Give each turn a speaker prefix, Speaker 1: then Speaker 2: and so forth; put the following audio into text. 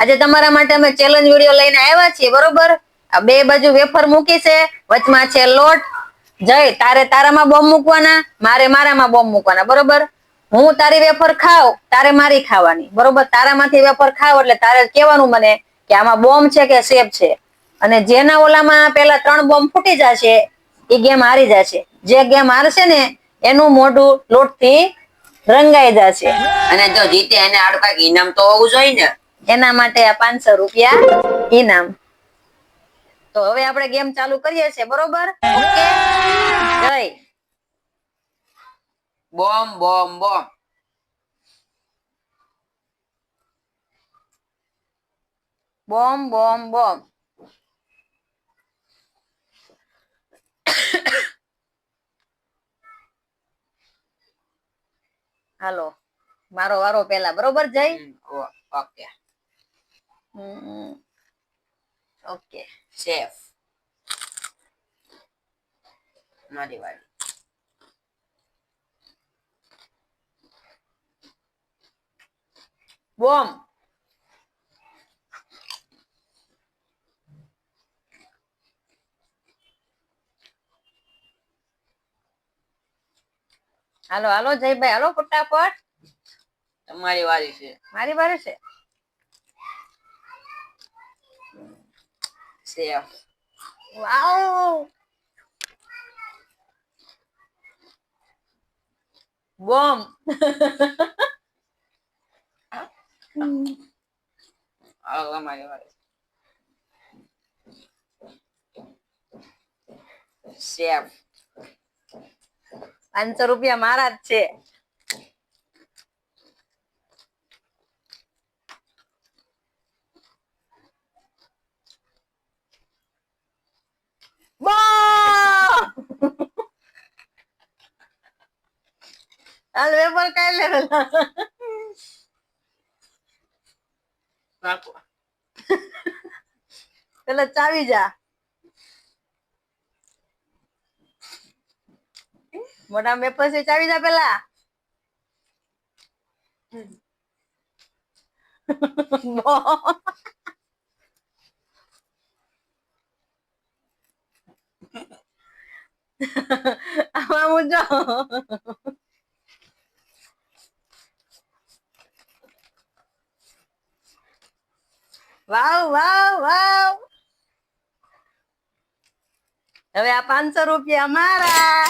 Speaker 1: આજે તમારા માટે અમે ચેલેન્જ વિડીયો લઈને આવ્યા છીએ, બરોબર? આ બે બાજુ વેફર મૂકી છે, વચમાં છે લોટ. જય, તારે તારામાં બોમ્બ મૂકવાના, મારે મારામાં બોમ્બ મૂકવાના, બરોબર? હું તારી વેફર ખાવ, તારે મારી ખાવાની, બરોબર? તારામાંથી વેફર ખાવ એટલે તારે કહેવાનું મને કે આમાં બોમ્બ છે કે સેબ છે. અને જેના ઓલામાં પેલા 3 બોમ્બ ફૂટી જશે એ ગેમ હારી જશે. જે ગેમ હારશે ને એનું મોઢું લોટથી રંગાઈ જશે.
Speaker 2: અને જો જીતે એને આડું કાંઈક ઇનામ તો હોવું જોઈએ ને.
Speaker 1: એના માટે આ 500 રૂપિયા ઇનામ. તો હવે આપણે ગેમ ચાલુ કરીએ છીએ, બરોબર? Okay, Jay.
Speaker 2: Bomb bomb bomb.
Speaker 1: Bomb bomb bomb. હાલો, મારો વારો પેલા, બરોબર જય?
Speaker 2: ઓકે.
Speaker 1: Okay,
Speaker 2: safe. મારી વારી.
Speaker 1: બોમ્બ. હાલો હાલો જયભાઈ, હાલો ફટાફટ.
Speaker 2: તમારી વારી છે.
Speaker 1: મારી વારી છે.
Speaker 2: સેફ.
Speaker 1: વાવ. બોમ્બ.
Speaker 2: હાલો તમારી વારી. સેફ.
Speaker 1: 500 રૂપિયા મારા જ છે. હાલ વેફર ખાઈ લે પેલા. પેલા ચાવી જા. મોઢામાં વેફર છે, ચાવી જા પેલા. આમાં હું જો. વાવ વાવ વાવ. હવે આ 500 રૂપિયા મારા.